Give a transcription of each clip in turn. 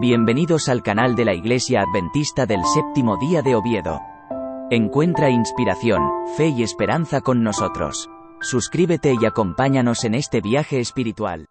Bienvenidos al canal de la Iglesia Adventista del Séptimo Día de Oviedo. Encuentra inspiración, fe y esperanza con nosotros. Suscríbete y acompáñanos en este viaje espiritual.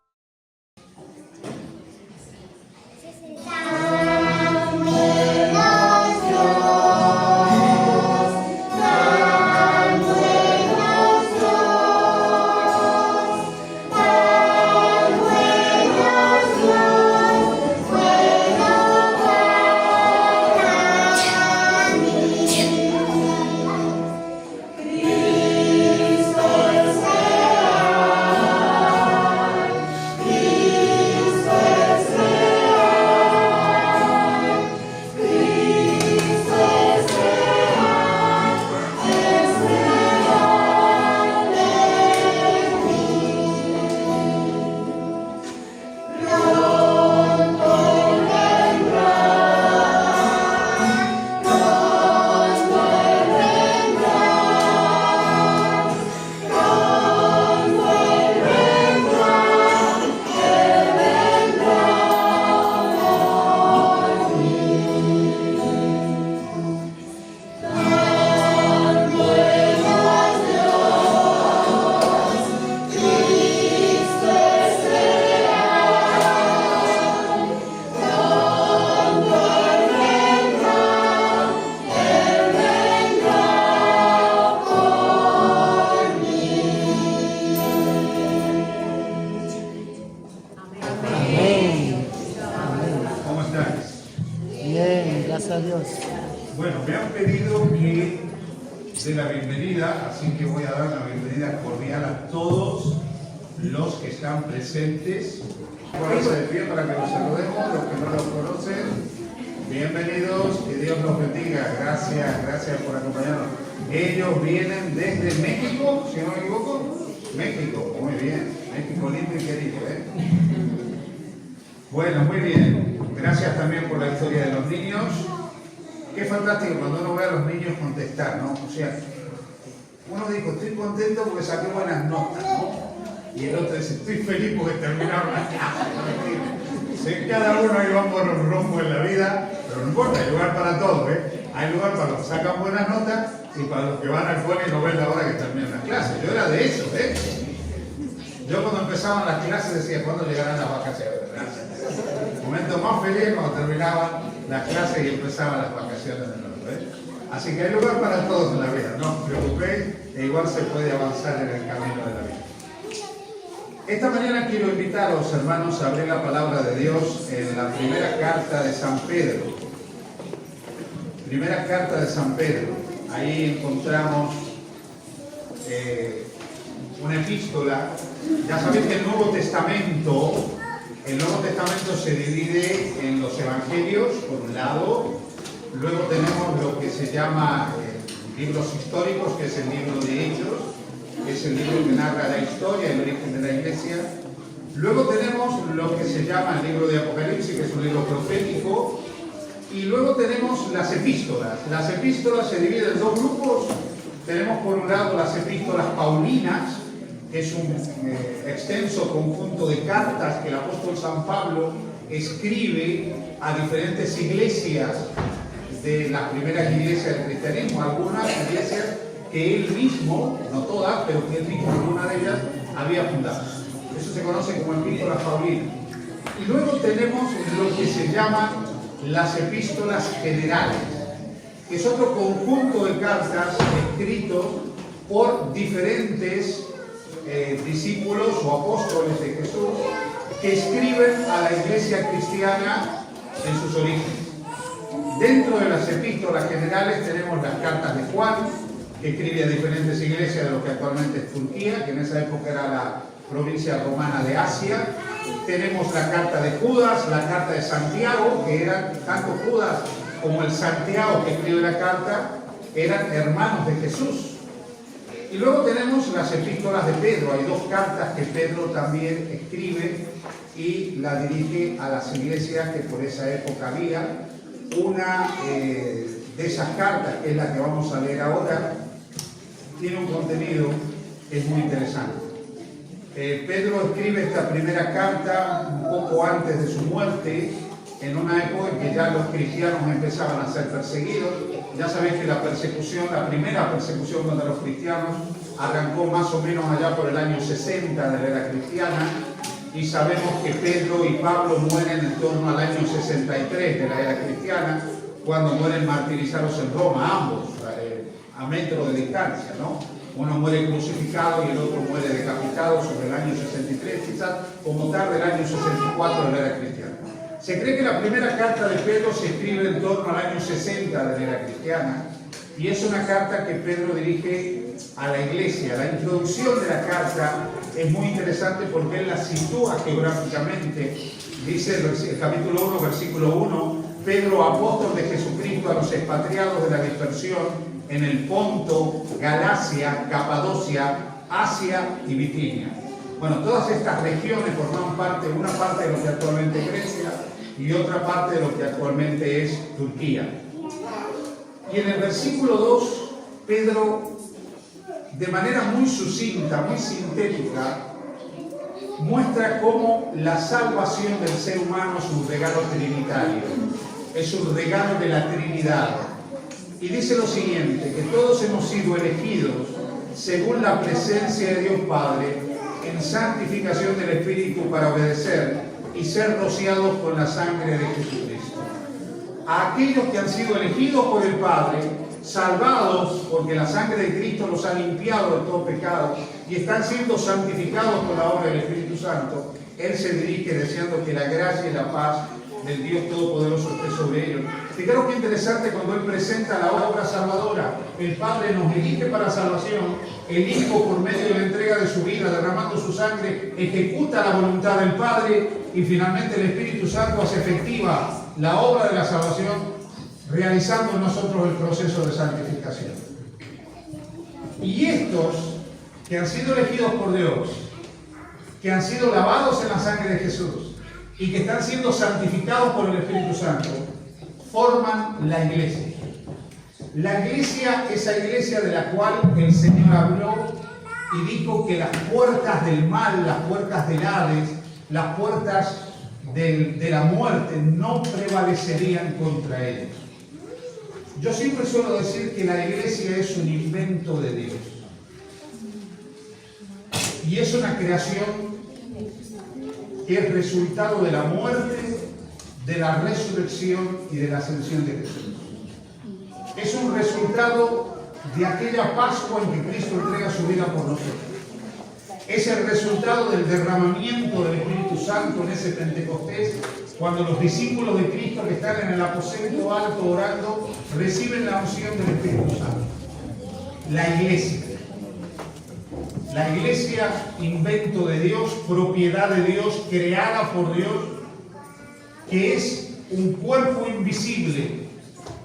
Bueno, me han pedido que dé la bienvenida, así que voy a dar la bienvenida cordial a todos los que están presentes. Pónganse de pie para que los saludemos, los que no los conocen. Bienvenidos, que Dios los bendiga. Gracias por acompañarnos. Ellos vienen desde México, si no me equivoco. México, muy bien. México lindo y querido, ¿eh? Bueno, muy bien. Gracias también por la historia de los niños. Qué fantástico cuando uno ve a los niños contestar, ¿no? O sea, uno dijo, estoy contento porque saqué buenas notas, ¿no? Y el otro dice, estoy feliz porque terminaron la clase. Sé que cada uno ahí va por un rumbo en la vida, pero no importa, hay lugar para todos, ¿eh? Hay lugar para los que sacan buenas notas y para los que van al cole y no ven la hora que terminan las clases. Yo era de esos, ¿eh? Yo cuando empezaban las clases decía, ¿cuándo llegarán las vacaciones? El momento más feliz cuando terminaban las clases y empezaban las vacaciones de nuevo, ¿eh? Así que hay lugar para todos en la vida, no os preocupéis, e igual se puede avanzar en el camino de la vida. Esta mañana quiero invitar a los hermanos a abrir la palabra de Dios en la primera carta de San Pedro. Primera carta de San Pedro. Ahí encontramos una epístola. Ya sabéis que el Nuevo Testamento se divide en los evangelios, por un lado. Luego tenemos lo que se llama libros históricos, que es el libro de Hechos, que es el libro que narra la historia, el origen de la iglesia. Luego tenemos lo que se llama el libro de Apocalipsis, que es un libro profético. Y luego tenemos las epístolas. Las epístolas se dividen en dos grupos. Tenemos por un lado las epístolas paulinas, que es un extenso conjunto de cartas que el apóstol San Pablo escribe a diferentes iglesias de las primeras iglesias del cristianismo, algunas iglesias que él mismo, no todas, pero que él mismo, alguna de ellas, había fundado. Eso se conoce como epístolas paulinas. Y luego tenemos lo que se llaman las epístolas generales, que es otro conjunto de cartas escritos por diferentes discípulos o apóstoles de Jesús que escriben a la iglesia cristiana en sus orígenes. Dentro de las epístolas generales tenemos las cartas de Juan, que escribe a diferentes iglesias de lo que actualmente es Turquía, que en esa época era la provincia romana de Asia. Tenemos la carta de Judas, la carta de Santiago, que eran tanto Judas como el Santiago que escribe la carta, eran hermanos de Jesús. Y luego tenemos las epístolas de Pedro. Hay dos cartas que Pedro también escribe y la dirige a las iglesias que por esa época había. Una de esas cartas, que es la que vamos a leer ahora, tiene un contenido que es muy interesante. Pedro escribe esta primera carta un poco antes de su muerte, en una época en que ya los cristianos empezaban a ser perseguidos. Ya sabéis que la primera persecución contra los cristianos arrancó más o menos allá por el año 60 de la era cristiana, y sabemos que Pedro y Pablo mueren en torno al año 63 de la era cristiana, cuando mueren martirizados en Roma, ambos, a metro de distancia, ¿no? Uno muere crucificado y el otro muere decapitado sobre el año 63, quizás como tarde el año 64 de la era cristiana. Se cree que la primera carta de Pedro se escribe en torno al año 60 de la era cristiana, y es una carta que Pedro dirige a la iglesia. La introducción de la carta es muy interesante porque él la sitúa geográficamente. Dice el capítulo 1, versículo 1, Pedro, apóstol de Jesucristo a los expatriados de la dispersión en el Ponto, Galacia, Capadocia, Asia y Bitinia. Bueno, todas estas regiones forman una parte de lo que actualmente es Grecia y otra parte de lo que actualmente es Turquía. Y en el versículo 2, Pedro, de manera muy sucinta, muy sintética, muestra cómo la salvación del ser humano es un regalo trinitario, es un regalo de la Trinidad. Y dice lo siguiente, que todos hemos sido elegidos según la presencia de Dios Padre en santificación del Espíritu para obedecer y ser rociados con la sangre de Jesucristo. A aquellos que han sido elegidos por el Padre, salvados porque la sangre de Cristo los ha limpiado de todo pecado y están siendo santificados por la obra del Espíritu Santo, Él se dirige deseando que la gracia y la paz del Dios Todopoderoso esté sobre ellos. Fijaros qué interesante cuando Él presenta la obra salvadora. El Padre nos elige para salvación, el Hijo por medio de la entrega de su vida, derramando su sangre, ejecuta la voluntad del Padre, y finalmente el Espíritu Santo hace efectiva la obra de la salvación, realizando en nosotros el proceso de santificación. Y estos que han sido elegidos por Dios, que han sido lavados en la sangre de Jesús y que están siendo santificados por el Espíritu Santo, forman la iglesia. La iglesia, esa iglesia de la cual el Señor habló y dijo que las puertas del mal, las puertas del Hades, las puertas de la muerte no prevalecerían contra ellos. Yo siempre suelo decir que la iglesia es un invento de Dios y es una creación que es resultado de la muerte, de la resurrección y de la ascensión de Jesús. Es un resultado de aquella Pascua en que Cristo entrega su vida por nosotros. Es el resultado del derramamiento del Espíritu Santo en ese Pentecostés, cuando los discípulos de Cristo que están en el aposento alto orando reciben la unción del Espíritu Santo. La iglesia, invento de Dios, propiedad de Dios, creada por Dios, que es un cuerpo invisible,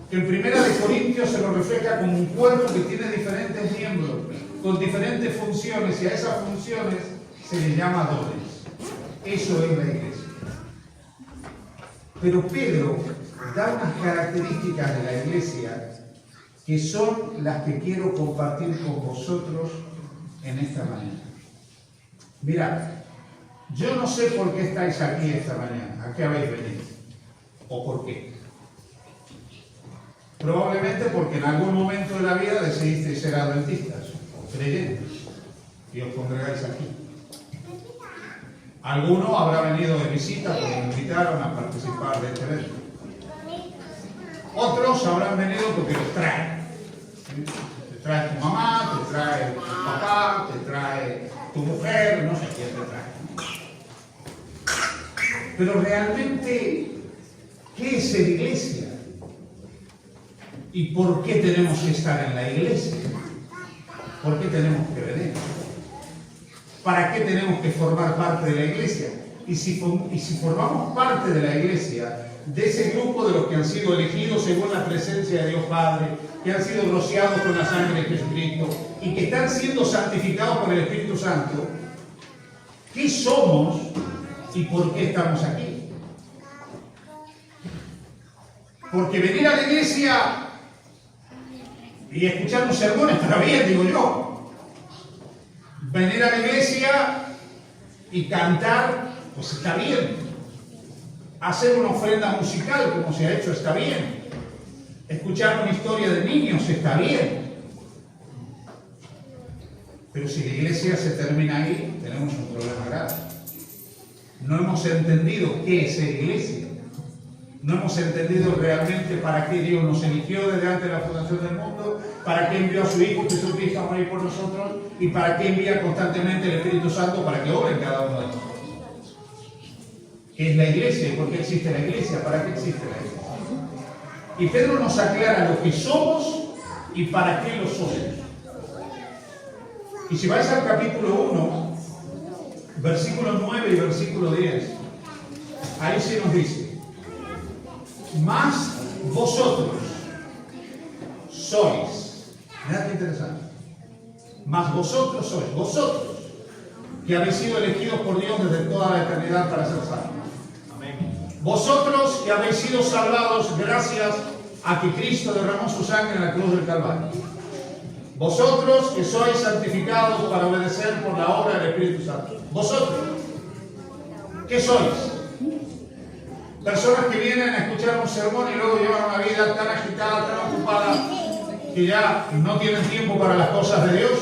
que en 1 Corintios se lo refleja como un cuerpo que tiene diferentes miembros, con diferentes funciones, y a esas funciones se les llama dones. Eso es la iglesia. Pero Pedro da unas características de la iglesia que son las que quiero compartir con vosotros en esta mañana. Mirad, yo no sé por qué estáis aquí esta mañana, a qué habéis venido, o por qué. Probablemente porque en algún momento de la vida decidisteis ser adventistas, o creyentes, y os congregáis aquí. Alguno habrá venido de visita porque me invitaron a participar de este evento. Otros habrán venido porque los traen. Te trae tu mamá, te trae tu papá, te trae tu mujer, no sé quién te trae. Pero realmente, ¿qué es ser iglesia? ¿Y por qué tenemos que estar en la iglesia? ¿Por qué tenemos que venir? ¿Para qué tenemos que formar parte de la iglesia? Y si formamos parte de la iglesia, de ese grupo de los que han sido elegidos según la presencia de Dios Padre, que han sido rociados con la sangre de Jesucristo y que están siendo santificados por el Espíritu Santo, ¿qué somos y por qué estamos aquí? Porque venir a la iglesia y escuchar un sermón está bien, digo yo. Venir a la iglesia y cantar, pues está bien. Hacer una ofrenda musical, como se ha hecho, está bien. Escuchar una historia de niños está bien. Pero si la iglesia se termina ahí, tenemos un problema grave. No hemos entendido qué es ser iglesia. No hemos entendido realmente para qué Dios nos eligió desde antes de la fundación del mundo, para qué envió a su Hijo Jesucristo a morir por nosotros y para qué envía constantemente el Espíritu Santo para que obre en cada uno de nosotros. ¿Qué es la iglesia? ¿Por qué existe la iglesia? ¿Para qué existe la iglesia? Y Pedro nos aclara lo que somos y para qué lo somos. Y si vais al capítulo 1, versículo 9 y versículo 10, ahí se nos dice: mas vosotros sois, mirad qué interesante, mas vosotros sois, vosotros que habéis sido elegidos por Dios desde toda la eternidad para ser salvos. Vosotros que habéis sido salvados gracias a que Cristo derramó su sangre en la cruz del Calvario. Vosotros que sois santificados para obedecer por la obra del Espíritu Santo. Vosotros, ¿qué sois? Personas que vienen a escuchar un sermón y luego llevan una vida tan agitada, tan ocupada, que ya no tienen tiempo para las cosas de Dios.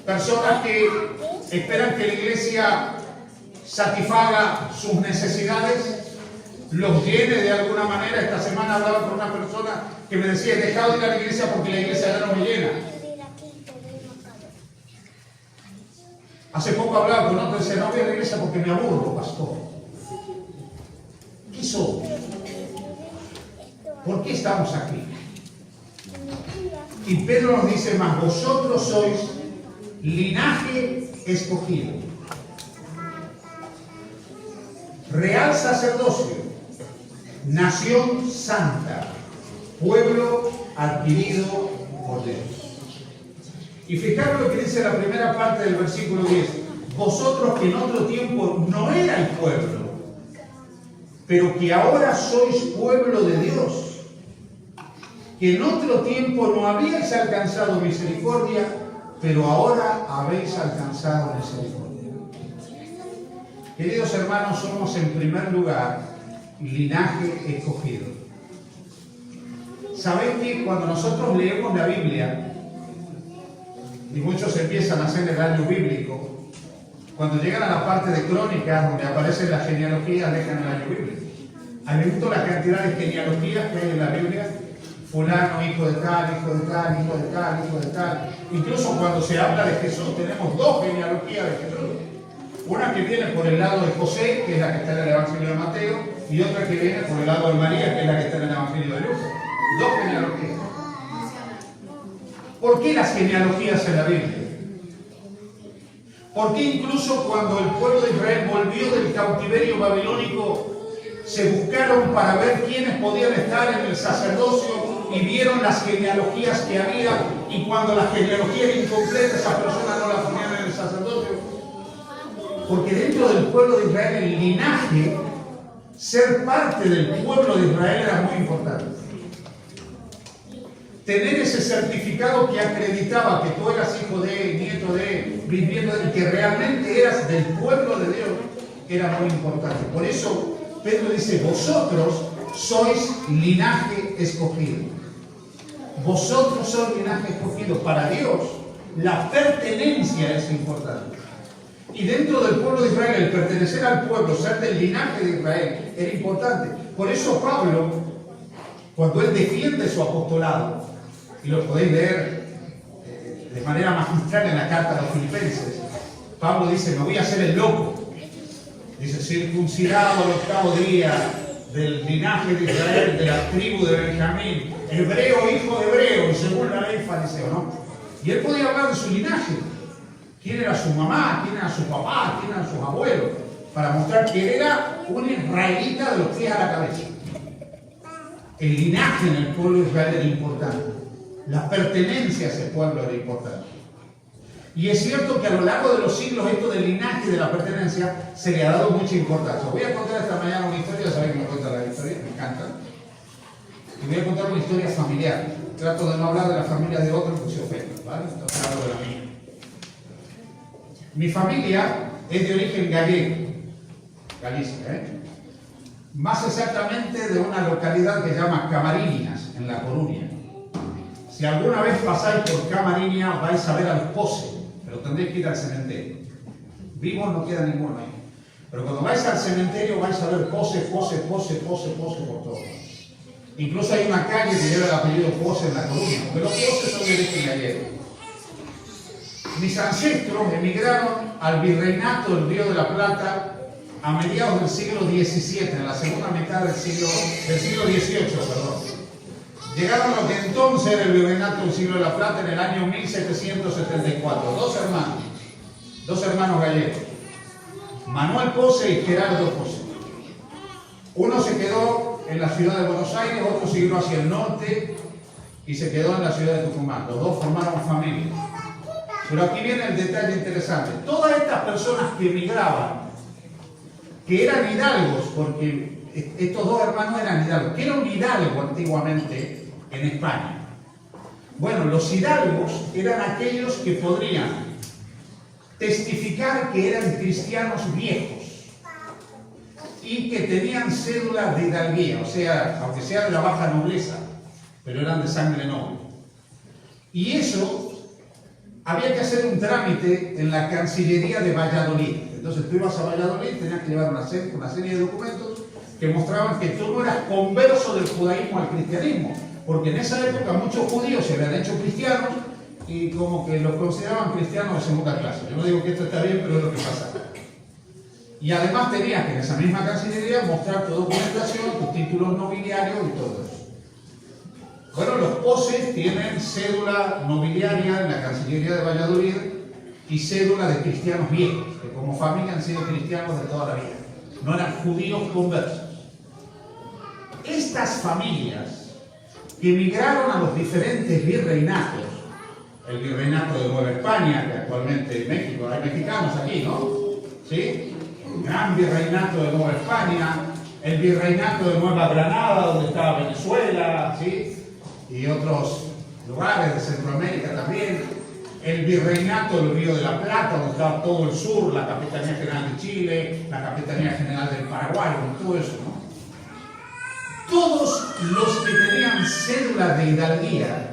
Personas que esperan que la iglesia satisfaga sus necesidades, los llene de alguna manera. Esta semana hablaba con una persona que me decía: he dejado de ir a la iglesia porque la iglesia ya no me llena. Hace poco hablaba con otro y decía: no voy a la iglesia porque me aburro, pastor. ¿Qué somos? ¿Por qué estamos aquí? Y Pedro nos dice: mas vosotros sois linaje escogido, real sacerdocio, nación santa, pueblo adquirido por Dios. Y fijaros lo que dice la primera parte del versículo 10: vosotros que en otro tiempo no erais pueblo, pero que ahora sois pueblo de Dios, que en otro tiempo no habíais alcanzado misericordia, pero ahora habéis alcanzado misericordia. Queridos hermanos, somos en primer lugar linaje escogido. ¿Sabéis que cuando nosotros leemos la Biblia, y muchos empiezan a hacer el año bíblico, cuando llegan a la parte de Crónicas, donde aparecen las genealogías, dejan el año bíblico? A mí me gusta la cantidad de genealogías que hay en la Biblia. Fulano, hijo de tal, hijo de tal, hijo de tal, hijo de tal. Incluso cuando se habla de Jesús, tenemos dos genealogías de Jesús. Una que viene por el lado de José, que es la que está en el Evangelio de Mateo, y otra que viene por el lado de María, que es la que está en el Evangelio de Lucas. Dos genealogías. ¿Por qué las genealogías en la Biblia? Porque incluso cuando el pueblo de Israel volvió del cautiverio babilónico, se buscaron para ver quiénes podían estar en el sacerdocio y vieron las genealogías que había, y cuando la genealogía era incompleta, esas personas no la ponían en el sacerdocio. Porque dentro del pueblo de Israel, el linaje, ser parte del pueblo de Israel, era muy importante. Tener ese certificado que acreditaba que tú eras hijo de, nieto de, viviendo de, que realmente eras del pueblo de Dios, era muy importante. Por eso Pedro dice: vosotros sois linaje escogido. Vosotros sois linaje escogido. Para Dios, la pertenencia es importante. Y dentro del pueblo de Israel, el pertenecer al pueblo, ser del linaje de Israel, era importante. Por eso Pablo, cuando él defiende su apostolado, y lo podéis leer de manera magistral en la carta a los Filipenses, Pablo dice: me voy a hacer el loco. Dice: circuncidado al octavo día, del linaje de Israel, de la tribu de Benjamín, hebreo, hijo de hebreo, según la ley fariseo, ¿no? Y él podía hablar de su linaje. ¿Quién era su mamá? ¿Quién era su papá? ¿Quién eran sus abuelos? Para mostrar que era un israelita de los pies a la cabeza. El linaje en el pueblo de Israel era importante. La pertenencia a ese pueblo era importante. Y es cierto que a lo largo de los siglos esto del linaje y de la pertenencia se le ha dado mucha importancia. Voy a contar esta mañana una historia, ¿sabéis que me cuenta la historia? Me encanta. Y voy a contar una historia familiar. Trato de no hablar de la familia de otros que se ofenden, ¿vale? Entonces hablo de la mía. Mi familia es de origen gallego. Galicia, más exactamente de una localidad que se llama Camariñas, en La Coruña. Si alguna vez pasáis por Camariñas vais a ver al Pose, pero tendréis que ir al cementerio. Vivos no queda ninguno ahí. Pero cuando vais al cementerio vais a ver Pose por todos. Incluso hay una calle que lleva el apellido Pose en La Coruña, porque los Poses son de origen gallego. Mis ancestros emigraron al Virreinato del Río de la Plata a mediados del siglo XVII, en la segunda mitad del siglo XVIII, perdón. Llegaron a lo que entonces era el Virreinato del Siglo de la Plata en el año 1774. Dos hermanos gallegos, Manuel Pose y Gerardo Pose. Uno se quedó en la ciudad de Buenos Aires, otro siguió hacia el norte y se quedó en la ciudad de Tucumán. Los dos formaron familia. Pero aquí viene el detalle interesante. Todas estas personas que emigraban, que eran hidalgos, porque estos dos hermanos eran hidalgos. ¿Qué era un hidalgo antiguamente en España? Bueno, los hidalgos eran aquellos que podrían testificar que eran cristianos viejos y que tenían cédula de hidalguía, o sea, aunque sea de la baja nobleza, pero eran de sangre noble. Y eso había que hacer un trámite en la Cancillería de Valladolid. Entonces tú ibas a Valladolid y tenías que llevar una serie de documentos que mostraban que tú no eras converso del judaísmo al cristianismo, porque en esa época muchos judíos se habían hecho cristianos y como que los consideraban cristianos de segunda clase. Yo no digo que esto está bien, pero es lo que pasa. Y además tenías que en esa misma Cancillería mostrar tu documentación, tus títulos nobiliarios y todo eso. Bueno, los Poses tienen cédula nobiliaria en la Cancillería de Valladolid y cédula de cristianos viejos, que como familia han sido cristianos de toda la vida. No eran judíos conversos. Estas familias que emigraron a los diferentes virreinatos, el virreinato de Nueva España, que actualmente es México, hay mexicanos aquí, ¿no? ¿Sí? El gran virreinato de Nueva España, el virreinato de Nueva Granada, donde estaba Venezuela, ¿sí? Y otros lugares de Centroamérica también, el virreinato del Río de la Plata, donde estaba todo el sur, la Capitanía General de Chile, la Capitanía General del Paraguay, todo eso, ¿no? Todos los que tenían cédula de hidalguía,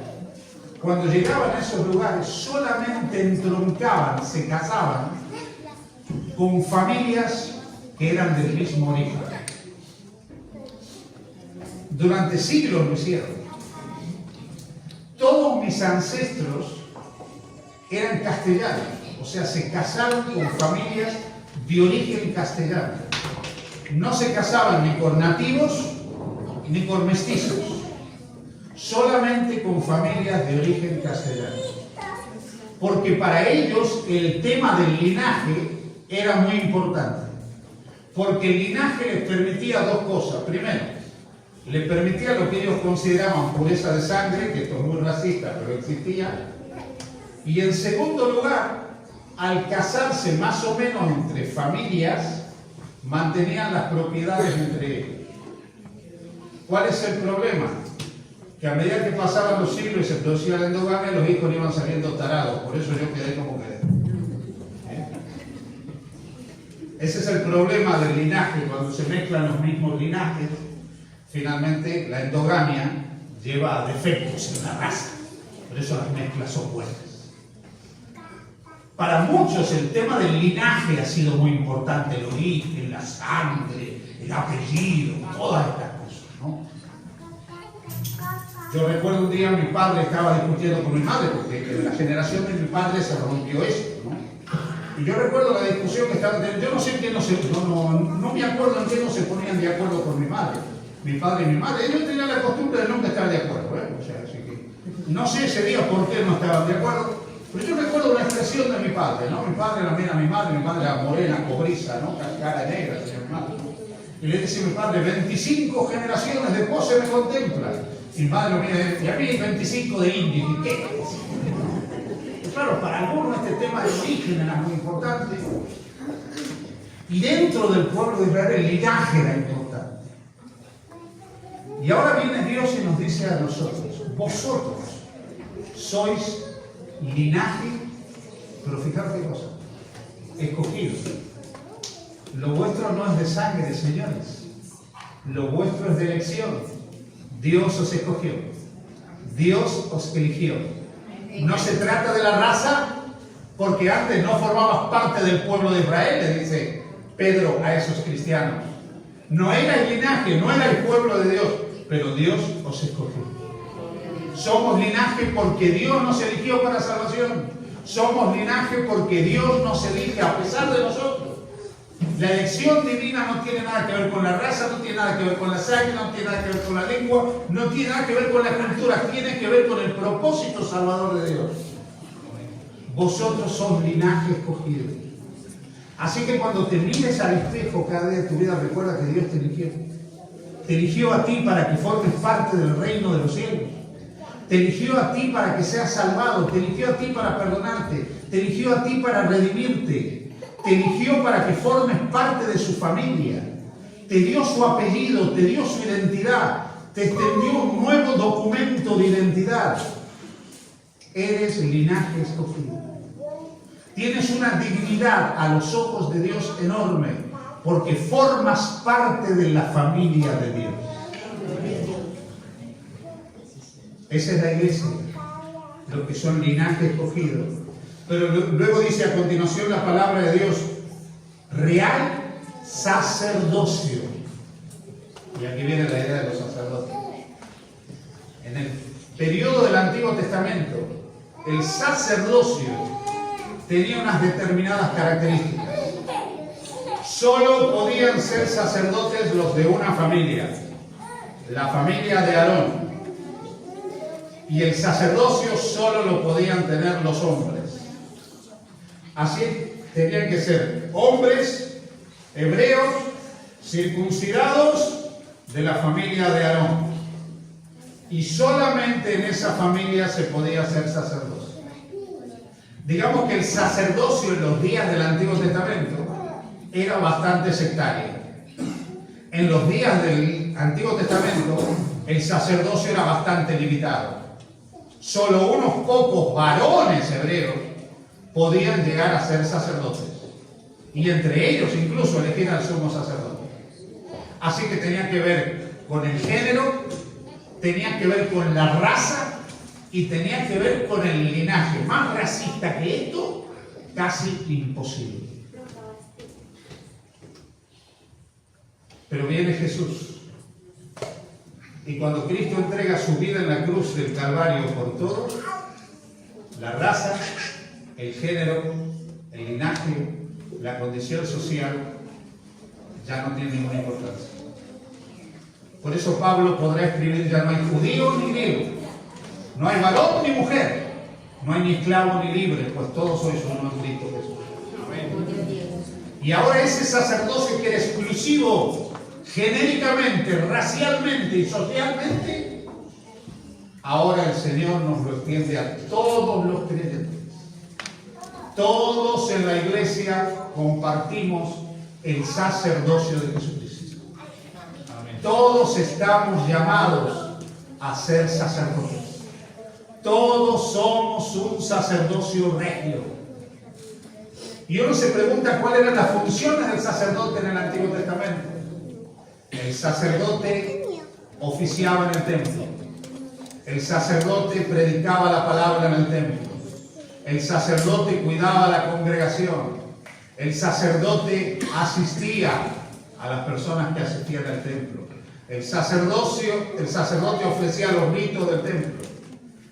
cuando llegaban a esos lugares, solamente entroncaban, se casaban con familias que eran del mismo origen. Durante siglos lo hicieron. Todos mis ancestros eran castellanos, o sea, se casaron con familias de origen castellano. No se casaban ni con nativos ni con mestizos, solamente con familias de origen castellano. Porque para ellos el tema del linaje era muy importante. Porque el linaje les permitía dos cosas. Primero, le permitía lo que ellos consideraban pureza de sangre, que esto es muy racista, pero existía. Y en segundo lugar, al casarse más o menos entre familias, mantenían las propiedades entre ellos. ¿Cuál es el problema? Que a medida que pasaban los siglos y se producía la endogamia, los hijos iban saliendo tarados. Por eso yo quedé como quedé. Ese es el problema del linaje. Cuando se mezclan los mismos linajes, finalmente la endogamia lleva a defectos en la raza. Por eso las mezclas son buenas. Para muchos el tema del linaje ha sido muy importante, el origen, la sangre, el apellido, todas estas cosas, ¿no? Yo recuerdo un día mi padre estaba discutiendo con mi madre, porque en la generación de mi padre se rompió esto, ¿no? Y yo recuerdo la discusión que estaban teniendo. Yo no sé en qué no me acuerdo en qué no se ponían de acuerdo con mi madre. Mi padre y mi madre, ellos tenían la costumbre de nunca estar de acuerdo, ¿eh? O sea, así que no sé ese día por qué no estaban de acuerdo. Pero yo recuerdo una expresión de mi padre, ¿no? Mi padre la mira a mi madre era morena, cobriza, ¿no? Cara negra, tenía mi madre. Y le dice a mi padre, 25 generaciones de Pose me contemplan. Y mi madre lo mira y a mí 25 de indio. ¿Y qué? Y claro, para algunos este tema de origen era muy importante. Y dentro del pueblo de Israel el linaje era importante. Y ahora viene Dios y nos dice a nosotros, vosotros sois linaje, pero fijaros qué cosa, escogido. Lo vuestro no es de sangre, señores. Lo vuestro es de elección. Dios os escogió. Dios os eligió. No se trata de la raza, porque antes no formabas parte del pueblo de Israel, le dice Pedro a esos cristianos. No era el linaje, no era el pueblo de Dios, pero Dios os escogió. Somos linaje porque Dios nos eligió para salvación. Somos linaje porque Dios nos elige a pesar de nosotros. La elección divina no tiene nada que ver con la raza, no tiene nada que ver con la sangre, no tiene nada que ver con la lengua, no tiene nada que ver con la cultura, tiene que ver con el propósito salvador de Dios. Vosotros sois linaje escogido. Así que cuando te mires al espejo cada día de tu vida, recuerda que Dios te eligió. Te eligió a ti para que formes parte del reino de los cielos. Te eligió a ti para que seas salvado. Te eligió a ti para perdonarte. Te eligió a ti para redimirte. Te eligió para que formes parte de su familia. Te dio su apellido, te dio su identidad. Te extendió un nuevo documento de identidad. Eres linaje escogido. Tienes una dignidad a los ojos de Dios enorme, porque formas parte de la familia de Dios. Esa es la iglesia, los que son linaje escogido. Pero luego dice a continuación la palabra de Dios, real sacerdocio. Y aquí viene la idea de los sacerdotes. En el periodo del Antiguo Testamento, el sacerdocio tenía unas determinadas características. Solo podían ser sacerdotes los de una familia, la familia de Aarón. Y el sacerdocio solo lo podían tener los hombres. Así tenían que ser hombres, hebreos, circuncidados de la familia de Aarón. Y solamente en esa familia se podía ser sacerdocio. Digamos que el sacerdocio en los días del Antiguo Testamento era bastante sectario. En los días del Antiguo Testamento el sacerdocio era bastante limitado. Solo unos pocos varones hebreos podían llegar a ser sacerdotes. Y entre ellos incluso elegir al sumo sacerdote. Así que tenía que ver con el género, tenía que ver con la raza y tenía que ver con el linaje. Más racista que esto, casi imposible. Pero viene Jesús. Y cuando Cristo entrega su vida en la cruz del Calvario por todos, la raza, el género, el linaje, la condición social, ya no tiene ninguna importancia. Por eso Pablo podrá escribir, ya no hay judío ni griego, no hay varón ni mujer, no hay ni esclavo ni libre, pues todos sois uno en Cristo Jesús. Amén. Y ahora ese sacerdocio que era exclusivo genéricamente, racialmente y socialmente, ahora el Señor nos lo extiende a todos los creyentes. Todos en la iglesia compartimos el sacerdocio de Jesucristo. Amén. Todos estamos llamados a ser sacerdotes. Todos somos un sacerdocio regio. Y uno se pregunta cuáles eran las funciones del sacerdote en el Antiguo Testamento. El sacerdote oficiaba en el templo. El sacerdote predicaba la palabra en el templo. El sacerdote cuidaba la congregación. El sacerdote asistía a las personas que asistían al templo. El sacerdote ofrecía los ritos del templo.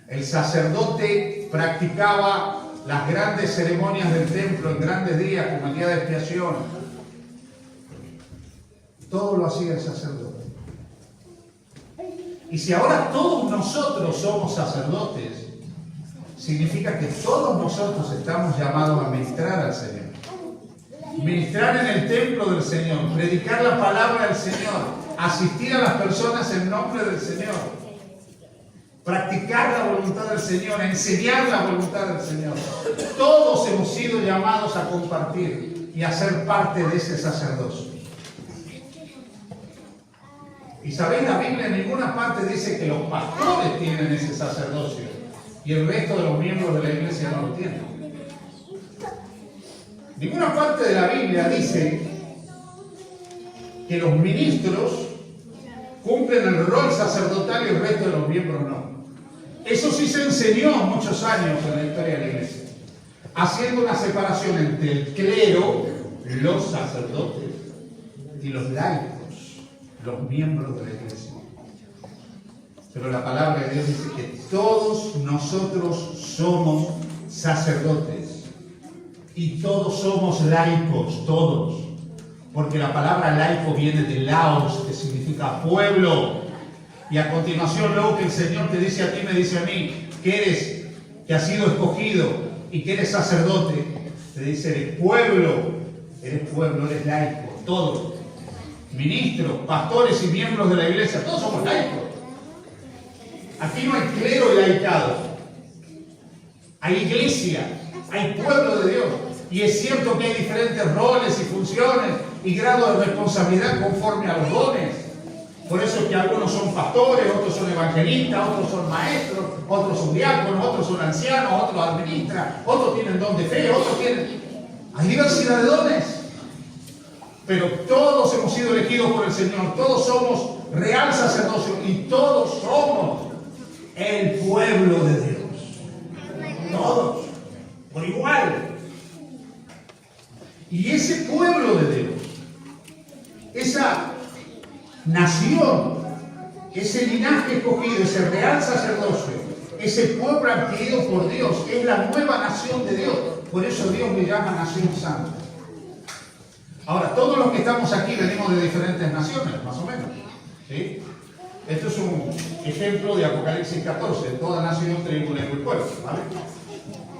El sacerdote practicaba las grandes ceremonias del templo en grandes días, como el día de expiación. Todo lo hacía el sacerdote. Y si ahora todos nosotros somos sacerdotes, significa que todos nosotros estamos llamados a ministrar al Señor. Ministrar en el templo del Señor, predicar la palabra del Señor, asistir a las personas en nombre del Señor, practicar la voluntad del Señor, enseñar la voluntad del Señor. Todos hemos sido llamados a compartir y a ser parte de ese sacerdocio. Y sabéis, la Biblia en ninguna parte dice que los pastores tienen ese sacerdocio y el resto de los miembros de la iglesia no lo tienen. Ninguna parte de la Biblia dice que los ministros cumplen el rol sacerdotal y el resto de los miembros no. Eso sí se enseñó muchos años en la historia de la iglesia, haciendo una separación entre el clero, los sacerdotes, y los laicos, los miembros de la iglesia. Pero la palabra de Dios dice que todos nosotros somos sacerdotes y todos somos laicos, todos. Porque la palabra laico viene de laos, que significa pueblo. Y a continuación, luego que el Señor te dice a ti, me dice a mí, que has sido escogido y que eres sacerdote, te dice, eres pueblo, eres laico, todos. Ministros, pastores y miembros de la iglesia, todos somos laicos. Aquí no hay clero y laicado. Hay iglesia, hay pueblo de Dios. Y es cierto que hay diferentes roles y funciones y grados de responsabilidad conforme a los dones. Por eso es que algunos son pastores, otros son evangelistas, otros son maestros, otros son diáconos, otros son ancianos, otros administran, otros tienen don de fe, otros tienen... Hay diversidad de dones. Pero todos hemos sido elegidos por el Señor, todos somos real sacerdocio y todos somos el pueblo de Dios. Todos, por igual. Y ese pueblo de Dios, esa nación, ese linaje escogido, ese real sacerdocio, ese pueblo adquirido por Dios, es la nueva nación de Dios. Por eso Dios le llama nación santa. Ahora, todos los que estamos aquí venimos de diferentes naciones, más o menos. ¿Sí? Esto es un ejemplo de Apocalipsis 14, toda nación, tribu, lengua y pueblo, ¿vale?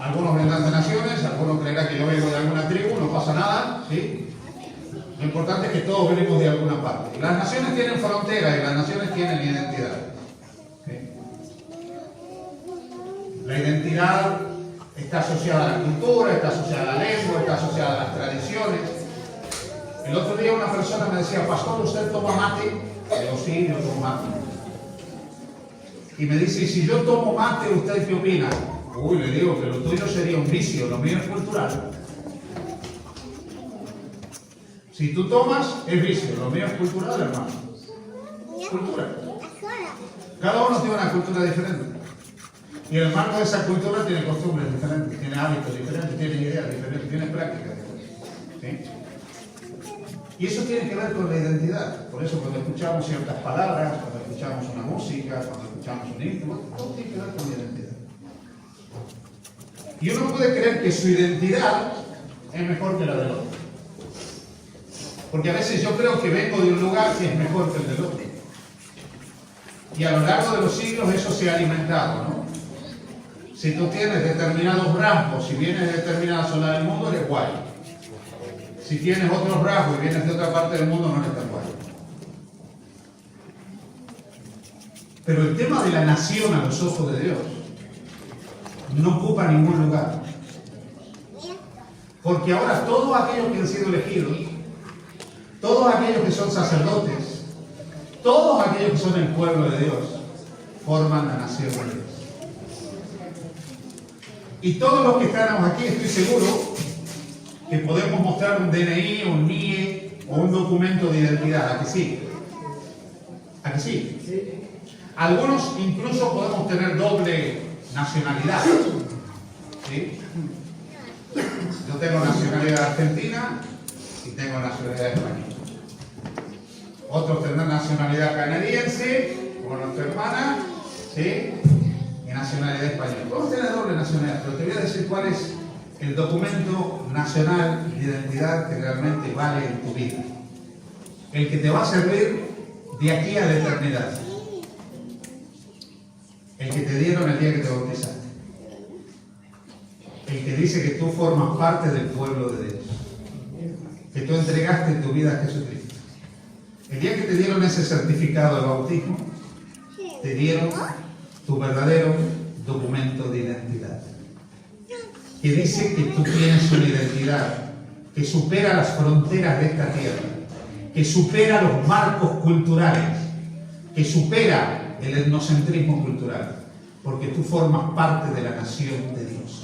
Algunos vendrán de naciones, algunos creerán que yo vengo de alguna tribu, no pasa nada, ¿sí? Lo importante es que todos venimos de alguna parte. Las naciones tienen fronteras y las naciones tienen identidad. ¿Sí? La identidad está asociada a la cultura, está asociada a la lengua, está asociada a las tradiciones. El otro día una persona me decía, pastor, ¿usted toma mate? Le digo, sí, yo tomo mate. Y me dice, ¿y si yo tomo mate, usted qué opina? Uy, le digo que lo tuyo sería un vicio, lo mío es cultural. Si tú tomas, es vicio, lo mío es cultural, hermano. Cultura. Cada uno tiene una cultura diferente. Y el marco de esa cultura tiene costumbres diferentes, tiene hábitos diferentes, tiene ideas diferentes, tiene prácticas diferentes. ¿Sí? Y eso tiene que ver con la identidad. Por eso cuando escuchamos ciertas palabras, cuando escuchamos una música, cuando escuchamos un himno, todo tiene que ver con la identidad. Y uno puede creer que su identidad es mejor que la del otro. Porque a veces yo creo que vengo de un lugar que es mejor que el del otro. Y a lo largo de los siglos eso se ha alimentado, ¿no? Si tú tienes determinados rasgos, si vienes de determinada zona del mundo, eres guay. Si tienes otros rasgos y vienes de otra parte del mundo, no eres tan guay. Pero el tema de la nación a los ojos de Dios no ocupa ningún lugar. Porque ahora todos aquellos que han sido elegidos, todos aquellos que son sacerdotes, todos aquellos que son el pueblo de Dios, forman la nación de Dios. Y todos los que estamos aquí, estoy seguro que podemos mostrar un DNI, un NIE o un documento de identidad. ¿A que sí? ¿A que sí? Sí. Algunos incluso podemos tener doble nacionalidad. ¿Sí? Yo tengo nacionalidad argentina y tengo nacionalidad española. Otros tendrán nacionalidad canadiense, como nuestra hermana, ¿sí? Y nacionalidad española. Podemos tener doble nacionalidad, pero te voy a decir cuál es el documento nacional de identidad que realmente vale en tu vida. El que te va a servir de aquí a la eternidad. El que te dieron el día que te bautizaste. El que dice que tú formas parte del pueblo de Dios. Que tú entregaste tu vida a Jesucristo. El día que te dieron ese certificado de bautismo, te dieron tu verdadero documento de identidad. Que dice que tú tienes una identidad que supera las fronteras de esta tierra, que supera los marcos culturales, que supera el etnocentrismo cultural, porque tú formas parte de la nación de Dios.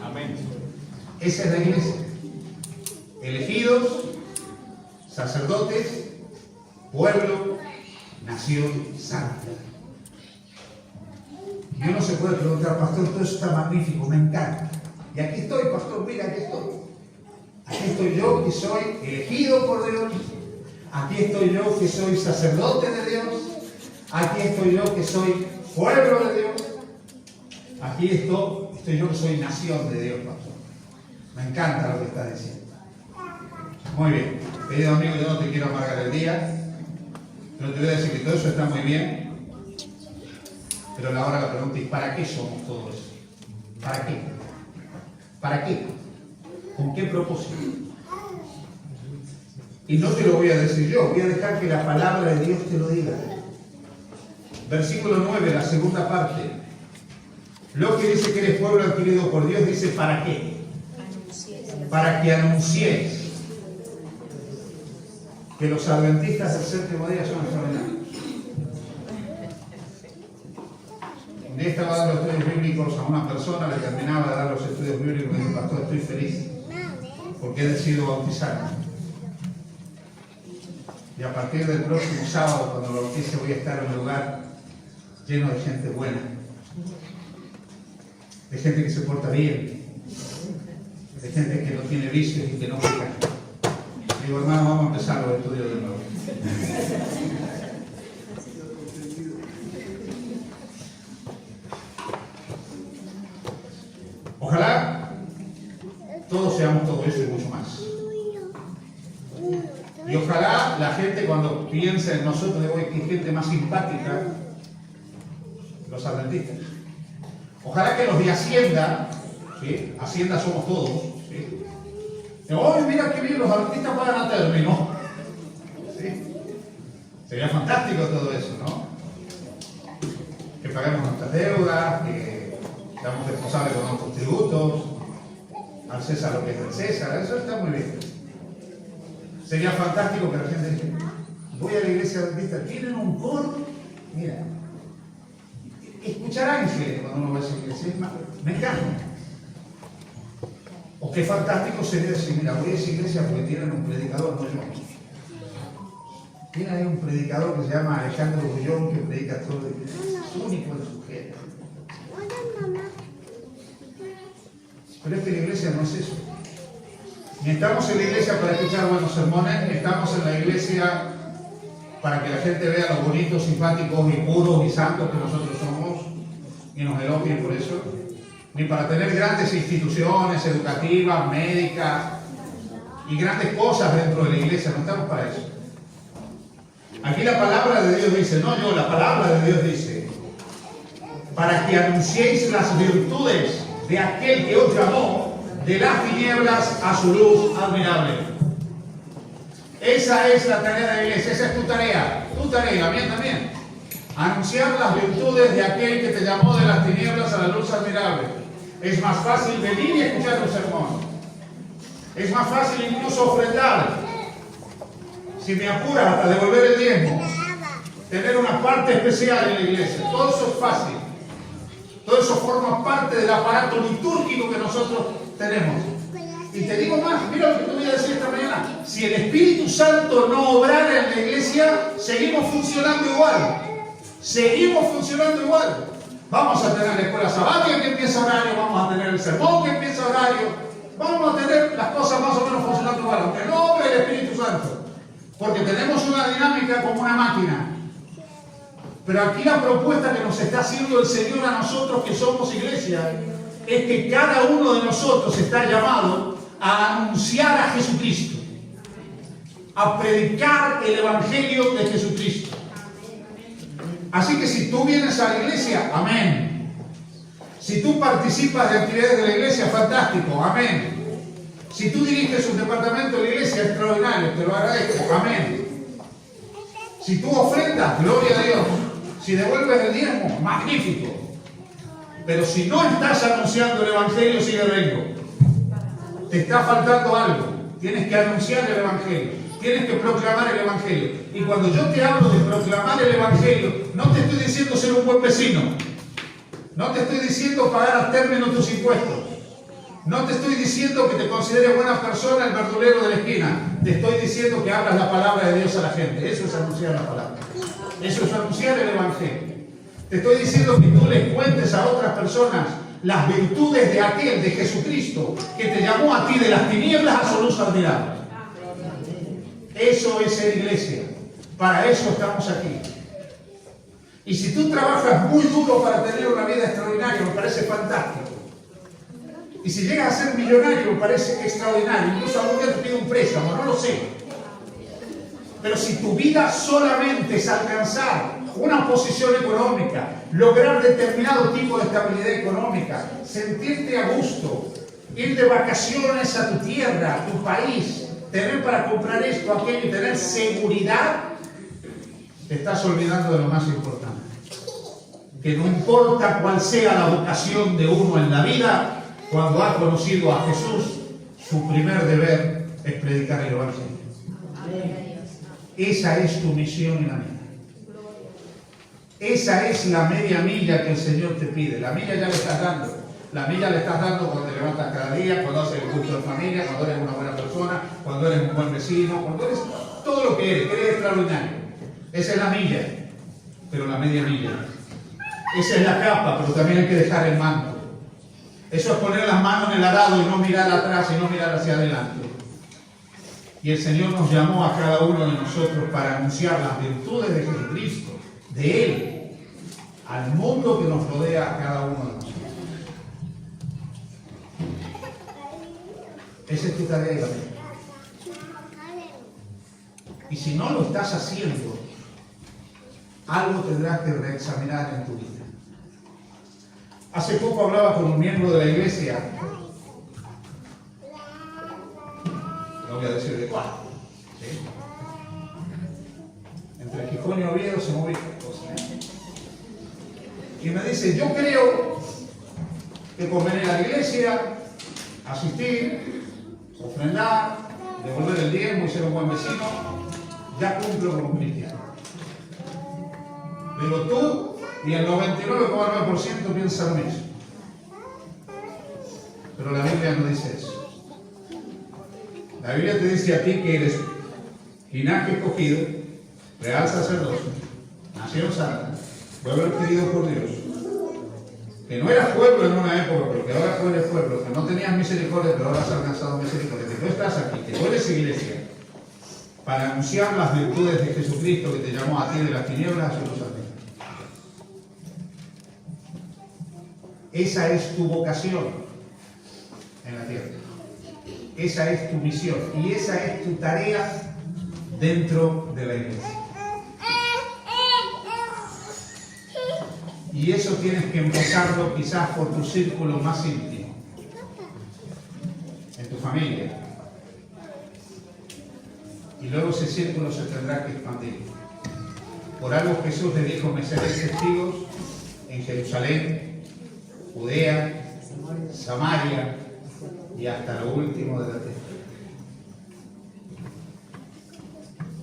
Amén. Esa es la iglesia. Elegidos, sacerdotes, pueblo, nación santa. Y uno se puede preguntar, pastor, todo eso está magnífico, me encanta. Y aquí estoy, pastor, mira, aquí estoy. Aquí estoy yo que soy elegido por Dios. Aquí estoy yo que soy sacerdote de Dios. Aquí estoy yo que soy pueblo de Dios. Aquí estoy yo que soy nación de Dios, pastor. Me encanta lo que está diciendo. Muy bien. Querido amigo, yo no te quiero amargar el día, pero te voy a decir que todo eso está muy bien. Pero ahora la pregunta es, ¿para qué somos todo eso? ¿Para qué? ¿Para qué? ¿Con qué propósito? Y no te lo voy a decir yo, voy a dejar que la palabra de Dios te lo diga. Versículo 9, la segunda parte. Lo que dice que eres pueblo adquirido por Dios, dice ¿para qué? Para que anunciéis que los adventistas del séptimo día son extraordinarios. Un día estaba dando estudios bíblicos a una persona, le terminaba de dar los estudios bíblicos y me dijo, pastor, estoy feliz porque he decidido bautizarme. Y a partir del próximo sábado, cuando lo bautice, voy a estar en un lugar lleno de gente buena, de gente que se porta bien, de gente que no tiene vicios y que no peca. Digo, hermano, vamos a empezar los estudios de nuevo. Ojalá todos seamos todo eso y mucho más. Y ojalá la gente cuando piensa en nosotros de hoy, que hay gente más simpática, los adventistas. Ojalá que los de Hacienda, ¿sí? Hacienda somos todos, ¿sí? Hoy mira qué bien, los adventistas pagan a término. ¿Sí? Sería fantástico todo eso, ¿no? Que paguemos nuestras deudas, que seamos responsables con nuestros tributos, al César lo que es del César, eso está muy bien. Sería fantástico que la gente diga, voy a la iglesia adventista, tienen un coro, mira, escuchar ángeles cuando uno va a esa iglesia, me encanta. O qué fantástico sería decir, mira, voy a esa iglesia porque tienen un predicador, no yo. Tienen ahí un predicador que se llama Alejandro Bullón, que predica todo el día, es único en su género. Pero es que la iglesia no es eso. Ni estamos en la iglesia para escuchar buenos sermones, ni estamos en la iglesia para que la gente vea lo bonitos, simpáticos y puros y santos que nosotros somos y nos elogien por eso, ni para tener grandes instituciones educativas, médicas y grandes cosas dentro de la iglesia, no estamos para eso. Aquí la palabra de Dios dice, no yo, la palabra de Dios dice, para que anunciéis las virtudes de aquel que os llamó de las tinieblas a su luz admirable. Esa es la tarea de la iglesia, esa es tu tarea, la mía también. Anunciar las virtudes de aquel que te llamó de las tinieblas a la luz admirable. Es más fácil venir y escuchar un sermón. Es más fácil incluso ofrendar. Si me apuras hasta devolver el diezmo, tener una parte especial en la iglesia, todo eso es fácil. Todo eso forma parte del aparato litúrgico que nosotros tenemos. Y te digo más, mira lo que te voy a decir esta mañana. Si el Espíritu Santo no obrara en la iglesia, seguimos funcionando igual. Seguimos funcionando igual. Vamos a tener la escuela sabática que empieza a horario, vamos a tener el sermón que empieza a horario, vamos a tener las cosas más o menos funcionando igual, aunque no obre el Espíritu Santo. Porque tenemos una dinámica como una máquina. Pero aquí la propuesta que nos está haciendo el Señor a nosotros que somos iglesia es que cada uno de nosotros está llamado a anunciar a Jesucristo, a predicar el Evangelio de Jesucristo. Así que si tú vienes a la iglesia, amén. Si tú participas de actividades de la iglesia, fantástico, amén. Si tú diriges un departamento de la iglesia, extraordinario, te lo agradezco, amén. Si tú ofrendas, gloria a Dios. Si devuelves el diezmo, magnífico. Pero si no estás anunciando el Evangelio, sigue rengo. Te está faltando algo. Tienes que anunciar el Evangelio. Tienes que proclamar el Evangelio. Y cuando yo te hablo de proclamar el Evangelio, no te estoy diciendo ser un buen vecino. No te estoy diciendo pagar a término tus impuestos. No te estoy diciendo que te consideres buena persona el verdulero de la esquina. Te estoy diciendo que hablas la palabra de Dios a la gente. Eso es anunciar la palabra. Eso es anunciar el Evangelio. Te estoy diciendo que tú les cuentes a otras personas las virtudes de aquel, de Jesucristo, que te llamó a ti de las tinieblas a su luz admirable. Eso es ser iglesia. Para eso estamos aquí. Y si tú trabajas muy duro para tener una vida extraordinaria, me parece fantástico. Y si llegas a ser millonario, me parece extraordinario. Incluso algún día te pide un préstamo, no lo sé. Pero si tu vida solamente es alcanzar una posición económica, lograr determinado tipo de estabilidad económica, sentirte a gusto, ir de vacaciones a tu tierra, a tu país, tener para comprar esto, aquello y tener seguridad, te estás olvidando de lo más importante. Que no importa cuál sea la vocación de uno en la vida, cuando ha conocido a Jesús, su primer deber es predicar el Evangelio. Esa es tu misión y la mía. Esa es la media milla que el Señor te pide. La milla ya le estás dando. La milla le estás dando cuando te levantas cada día, cuando haces el culto de familia, cuando eres una buena persona, cuando eres un buen vecino, cuando eres todo lo que eres extraordinario. Esa es la milla, pero la media milla. Esa es la capa, pero también hay que dejar el manto. Eso es poner las manos en el arado y no mirar atrás y no mirar hacia adelante. Y el Señor nos llamó a cada uno de nosotros para anunciar las virtudes de Jesucristo, de Él, al mundo que nos rodea a cada uno de nosotros. Esa es tu tarea y la mía. Y si no lo estás haciendo, algo tendrás que reexaminar en tu vida. Hace poco hablaba con un miembro de la iglesia, no voy a decir de cuál, ¿sí? Entre Gijón y Oviedo se movía cosas. Y me dice, yo creo que con venir a la iglesia, asistir, ofrendar, devolver el diezmo y ser un buen vecino, ya cumplo como cristiano. Pero tú y el 99,9% piensan en eso. Pero la Biblia no dice eso. La Biblia te dice a ti que eres linaje escogido, real sacerdocio, nación santa, pueblo adquirido por Dios, que no eras pueblo en una época, pero que ahora tú eres pueblo, que no tenías misericordia, pero ahora has alcanzado misericordia, que tú estás aquí, que tú eres iglesia, para anunciar las virtudes de Jesucristo que te llamó a ti de las tinieblas a su luz admirable. Esa es tu vocación en la tierra. Esa es tu misión y esa es tu tarea dentro de la iglesia. Y eso tienes que empezarlo quizás por tu círculo más íntimo, en tu familia. Y luego ese círculo se tendrá que expandir. Por algo Jesús le dijo, me seréis testigos en Jerusalén, Judea, Samaria y hasta lo último de la tierra.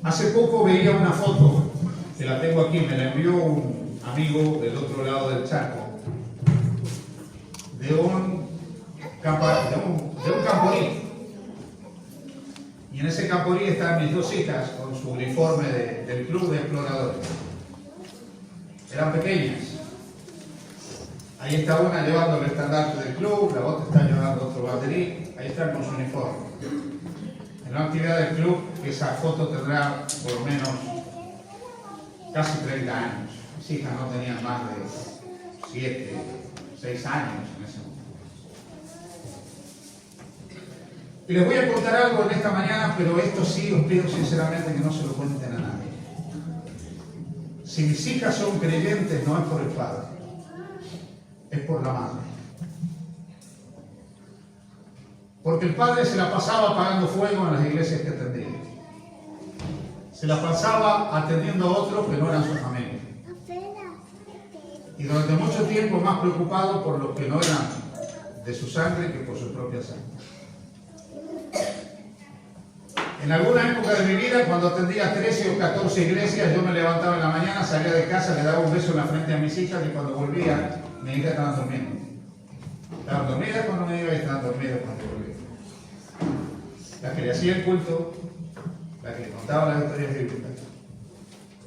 Hace poco veía una foto, que la tengo aquí, me la envió un amigo del otro lado del charco, de un camporí. Y en ese camporí están mis dos hijas con su uniforme del club de exploradores. Eran pequeñas. Ahí está una llevando el estandarte del club, la otra está llevando otro banderín, ahí están con su uniforme. En una actividad del club, esa foto tendrá por lo menos casi 30 años. Mis hijas no tenían más de 7, 6 años en ese momento. Y les voy a contar algo en esta mañana, pero esto sí os pido sinceramente que no se lo cuenten a nadie. Si mis hijas son creyentes, no es por el padre, es por la madre. Porque el padre se la pasaba apagando fuego en las iglesias que atendía. Se la pasaba atendiendo a otros que no eran su familia. Y durante mucho tiempo más preocupado por los que no eran de su sangre que por su propia sangre. En alguna época de mi vida, cuando atendía 13 o 14 iglesias, yo me levantaba en la mañana, salía de casa, le daba un beso en la frente a mis hijas y cuando volvía, mis hijas estaban durmiendo. Estaban dormidas cuando me iba y estaban dormidas cuando volvía. La que le hacía el culto, la que le contaba las historias bíblicas,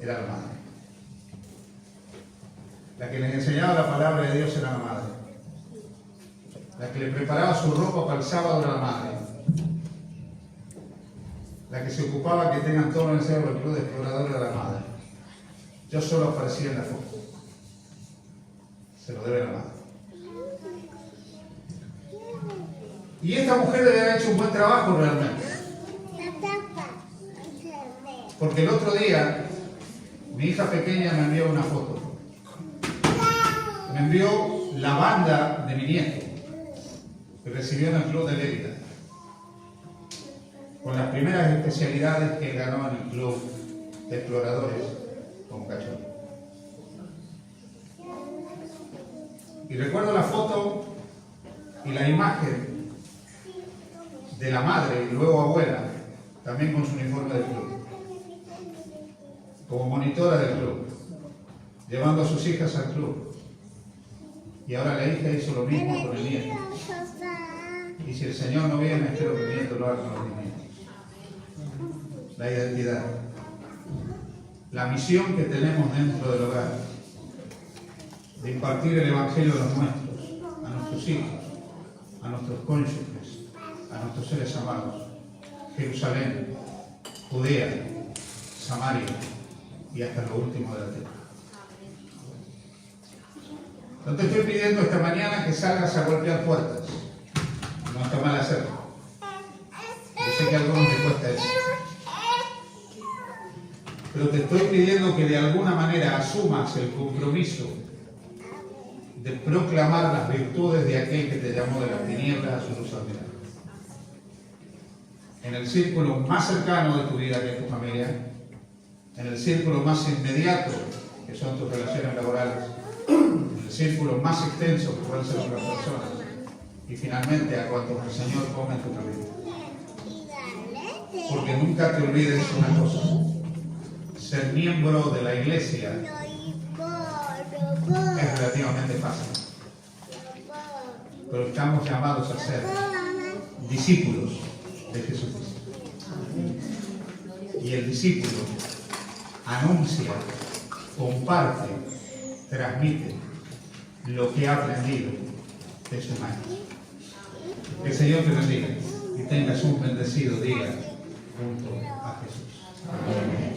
era la madre. La que les enseñaba la palabra de Dios era la madre. La que le preparaba su ropa para el sábado era la madre. La que se ocupaba que tengan todo en el cerro del club de exploradores era la madre. Yo solo aparecía en la foto. Se lo debe la madre. Y esta mujer debe haber hecho un buen trabajo realmente. Porque el otro día, mi hija pequeña me envió una foto. Me envió la banda de mi nieto, que recibió en el club de Lérida, con las primeras especialidades que ganó en el club de exploradores como cachorro. Y recuerdo la foto y la imagen de la madre y luego abuela, también con su uniforme del club, como monitora del club, llevando a sus hijas al club. Y ahora la hija hizo lo mismo con el nieto. Y si el Señor no viene, espero que el nieto lo haga con los nietos. La identidad. La misión que tenemos dentro del hogar, de impartir el Evangelio a los nuestros, a nuestros hijos, a nuestros cónyuges, a nuestros seres amados. Jerusalén, Judea, Samaria y hasta lo último de la tierra. No te estoy pidiendo esta mañana que salgas a golpear puertas. No está mal hacerlo. Yo sé que a algunos les cuesta eso. Pero te estoy pidiendo que de alguna manera asumas el compromiso de proclamar las virtudes de aquel que te llamó de las tinieblas a su luz admirable. En el círculo más cercano de tu vida, que es tu familia, en el círculo más inmediato, que son tus relaciones laborales, el círculo más extenso que pueden ser otras personas, y finalmente a cuantos el Señor ponga en tu camino. Porque nunca te olvides una cosa: ser miembro de la iglesia es relativamente fácil, pero estamos llamados a ser discípulos de Jesucristo. Y el discípulo anuncia, comparte, transmite lo que ha aprendido de su maestro. Que el Señor te bendiga y tengas un bendecido día junto a Jesús. Amén.